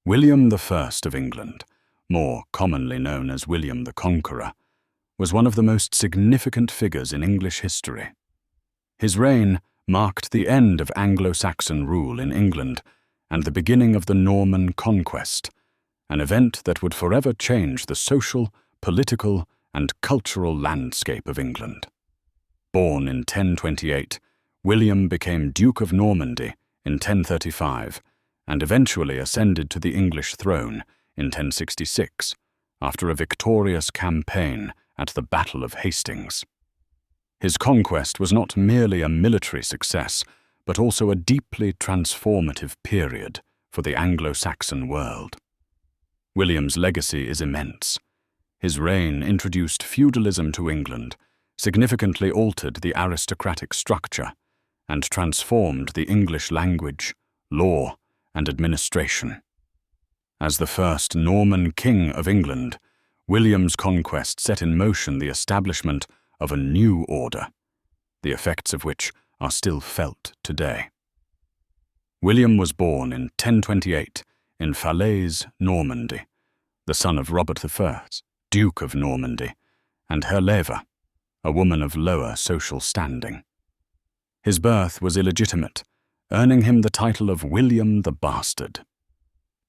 William I of England, more commonly known as William the Conqueror, was one of the most significant figures in English history. His reign marked the end of Anglo-Saxon rule in England and the beginning of the Norman conquest, an event that would forever change the social, political, and cultural landscape of England. Born in 1028, William became Duke of Normandy in 1035 and eventually ascended to the English throne in 1066 after a victorious campaign at the Battle of Hastings. His conquest was not merely a military success, but also a deeply transformative period for the Anglo-Saxon world. William's legacy is immense. His reign introduced feudalism to England, significantly altered the aristocratic structure, and transformed the English language, law, and administration. As the first Norman king of England, William's conquest set in motion the establishment of a new order, the effects of which are still felt today. William was born in 1028 in Falaise, Normandy, the son of Robert I, Duke of Normandy, and Herleva, a woman of lower social standing. His birth was illegitimate, earning him the title of William the Bastard.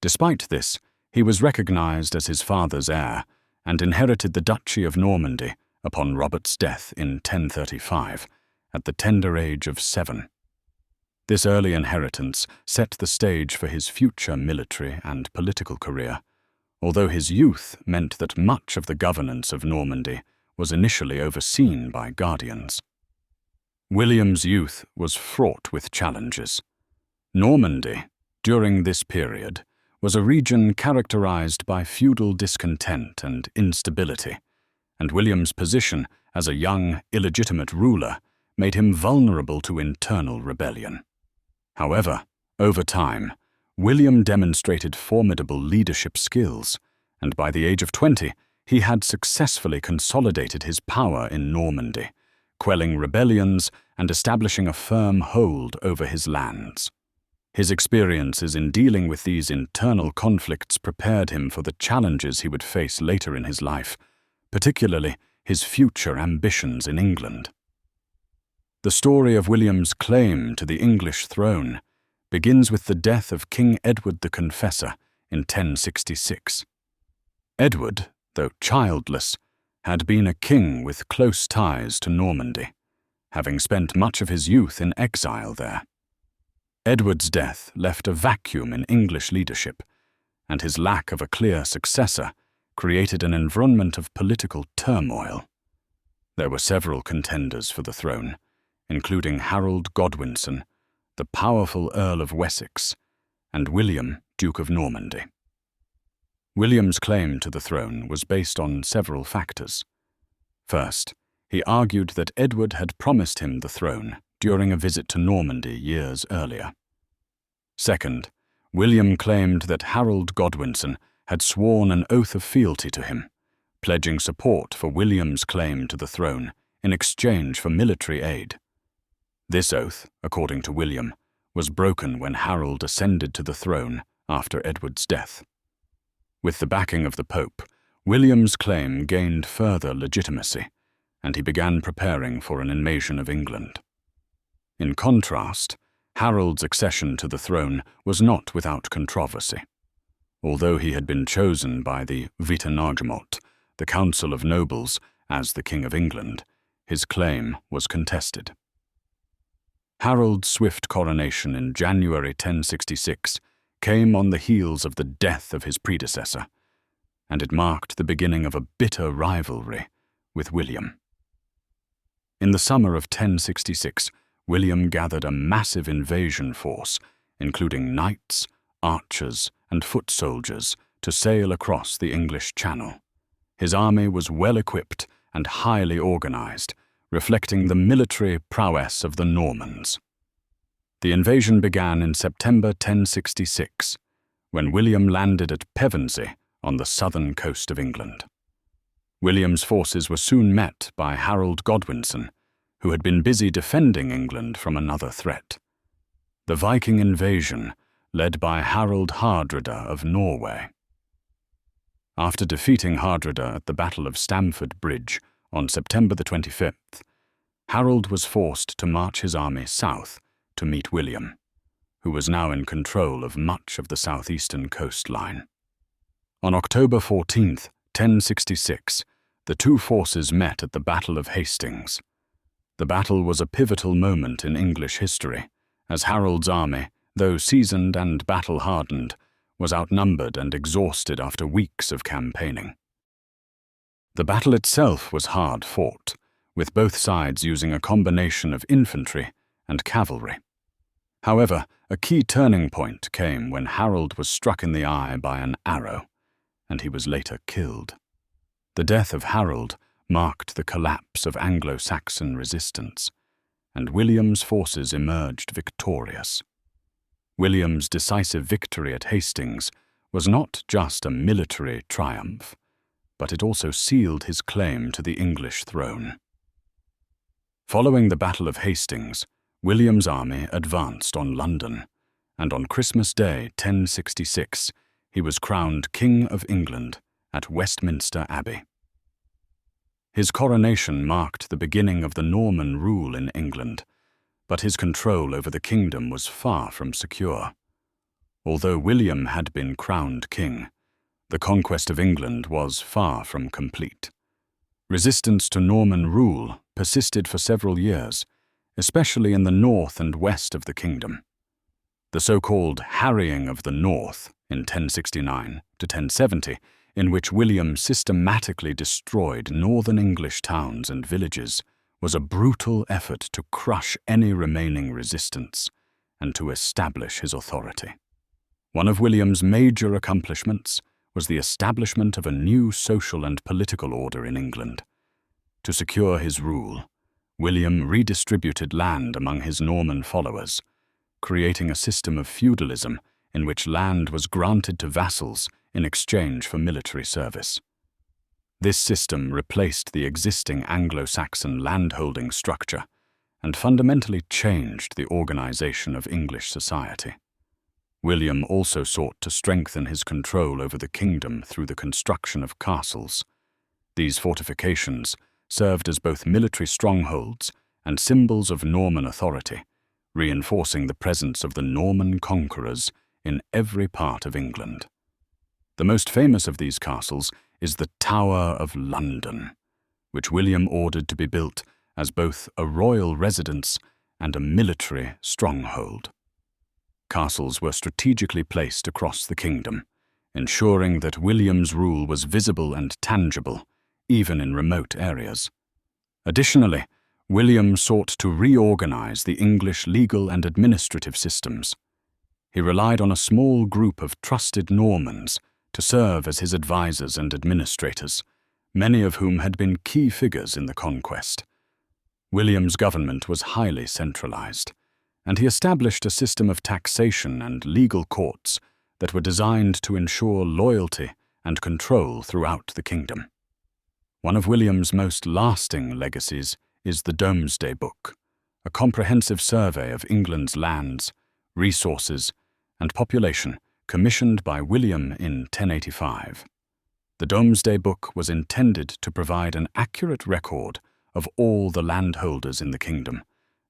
Despite this, he was recognized as his father's heir and inherited the Duchy of Normandy upon Robert's death in 1035, at the tender age of 7. This early inheritance set the stage for his future military and political career, although his youth meant that much of the governance of Normandy was initially overseen by guardians. William's youth was fraught with challenges. Normandy, during this period, was a region characterized by feudal discontent and instability, and William's position as a young, illegitimate ruler made him vulnerable to internal rebellion. However, over time, William demonstrated formidable leadership skills, and by the age of 20, he had successfully consolidated his power in Normandy, quelling rebellions and establishing a firm hold over his lands. His experiences in dealing with these internal conflicts prepared him for the challenges he would face later in his life, particularly his future ambitions in England. The story of William's claim to the English throne begins with the death of King Edward the Confessor in 1066. Edward, though childless, had been a king with close ties to Normandy, having spent much of his youth in exile there. Edward's death left a vacuum in English leadership, and his lack of a clear successor created an environment of political turmoil. There were several contenders for the throne, including Harold Godwinson, the powerful Earl of Wessex, and William, Duke of Normandy. William's claim to the throne was based on several factors. First, he argued that Edward had promised him the throne during a visit to Normandy years earlier. Second, William claimed that Harold Godwinson had sworn an oath of fealty to him, pledging support for William's claim to the throne in exchange for military aid. This oath, according to William, was broken when Harold ascended to the throne after Edward's death. With the backing of the Pope, William's claim gained further legitimacy, and he began preparing for an invasion of England. In contrast, Harold's accession to the throne was not without controversy. Although he had been chosen by the Witenagemot, the Council of Nobles, as the King of England, his claim was contested. Harold's swift coronation in January 1066 came on the heels of the death of his predecessor, and it marked the beginning of a bitter rivalry with William. In the summer of 1066, William gathered a massive invasion force, including knights, archers, and foot soldiers, to sail across the English Channel. His army was well-equipped and highly organized, reflecting the military prowess of the Normans. The invasion began in September 1066, when William landed at Pevensey on the southern coast of England. William's forces were soon met by Harold Godwinson, who had been busy defending England from another threat. The Viking invasion, led by Harald Hardrada of Norway. After defeating Hardrada at the Battle of Stamford Bridge on September the 25th, Harold was forced to march his army south to meet William, who was now in control of much of the southeastern coastline. On October 14th, 1066, the two forces met at the Battle of Hastings. The battle was a pivotal moment in English history, as Harold's army, though seasoned and battle-hardened, was outnumbered and exhausted after weeks of campaigning. The battle itself was hard fought, with both sides using a combination of infantry and cavalry. However, a key turning point came when Harold was struck in the eye by an arrow, and he was later killed. The death of Harold marked the collapse of Anglo-Saxon resistance, and William's forces emerged victorious. William's decisive victory at Hastings was not just a military triumph, but it also sealed his claim to the English throne. Following the Battle of Hastings, William's army advanced on London, and on Christmas Day 1066, he was crowned King of England at Westminster Abbey. His coronation marked the beginning of the Norman rule in England, but his control over the kingdom was far from secure. Although William had been crowned king, the conquest of England was far from complete. Resistance to Norman rule persisted for several years, especially in the north and west of the kingdom. The so-called harrying of the north in 1069 to 1070, in which William systematically destroyed northern English towns and villages, was a brutal effort to crush any remaining resistance and to establish his authority. One of William's major accomplishments was the establishment of a new social and political order in England. To secure his rule, William redistributed land among his Norman followers, creating a system of feudalism in which land was granted to vassals in exchange for military service. This system replaced the existing Anglo-Saxon landholding structure and fundamentally changed the organization of English society. William also sought to strengthen his control over the kingdom through the construction of castles. These fortifications served as both military strongholds and symbols of Norman authority, reinforcing the presence of the Norman conquerors in every part of England. The most famous of these castles is the Tower of London, which William ordered to be built as both a royal residence and a military stronghold. Castles were strategically placed across the kingdom, ensuring that William's rule was visible and tangible, even in remote areas. Additionally, William sought to reorganize the English legal and administrative systems. He relied on a small group of trusted Normans to serve as his advisors and administrators, many of whom had been key figures in the conquest. William's government was highly centralized, and he established a system of taxation and legal courts that were designed to ensure loyalty and control throughout the kingdom. One of William's most lasting legacies is the Domesday Book, a comprehensive survey of England's lands, resources, and population commissioned by William in 1085. The Domesday Book was intended to provide an accurate record of all the landholders in the kingdom,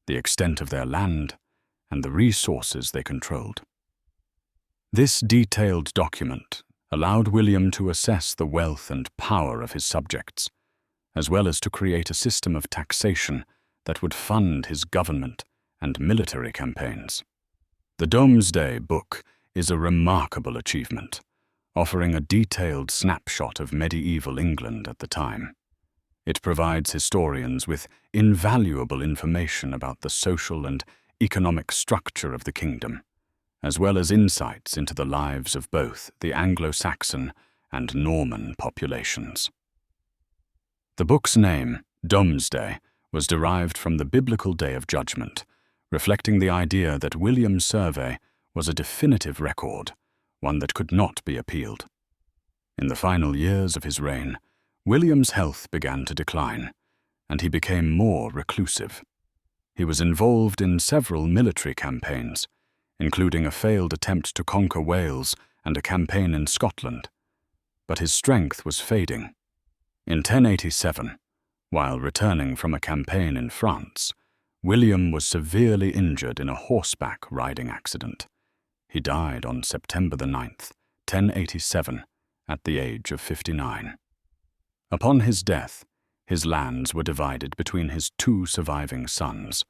the extent of their land, and the resources they controlled. This detailed document allowed William to assess the wealth and power of his subjects, as well as to create a system of taxation that would fund his government and military campaigns. The Domesday Book is a remarkable achievement, offering a detailed snapshot of medieval England at the time. It provides historians with invaluable information about the social and economic structure of the kingdom, as well as insights into the lives of both the Anglo-Saxon and Norman populations. The book's name, Domesday, was derived from the biblical Day of Judgment, reflecting the idea that William's survey was a definitive record, one that could not be appealed. In the final years of his reign, William's health began to decline, and he became more reclusive. He was involved in several military campaigns, including a failed attempt to conquer Wales and a campaign in Scotland. But his strength was fading. In 1087, while returning from a campaign in France, William was severely injured in a horseback riding accident. He died on September the 9th, 1087, at the age of 59. Upon his death, his lands were divided between his two surviving sons,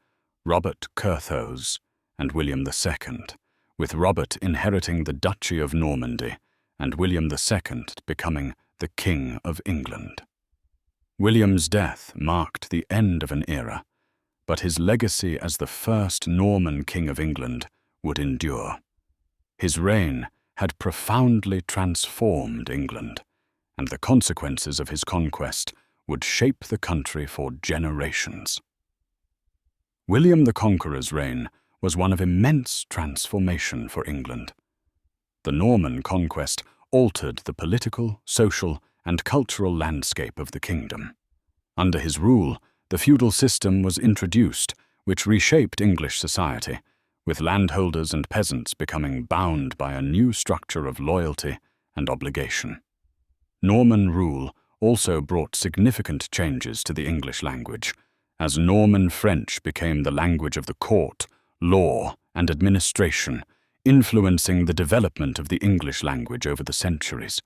Robert Curthose and William II, with Robert inheriting the Duchy of Normandy and William II becoming the King of England. William's death marked the end of an era, but his legacy as the first Norman King of England would endure. His reign had profoundly transformed England, and the consequences of his conquest would shape the country for generations. William the Conqueror's reign was one of immense transformation for England. The Norman conquest altered the political, social, and cultural landscape of the kingdom. Under his rule, the feudal system was introduced, which reshaped English society, with landholders and peasants becoming bound by a new structure of loyalty and obligation. Norman rule also brought significant changes to the English language, as Norman French became the language of the court, law, and administration, influencing the development of the English language over the centuries.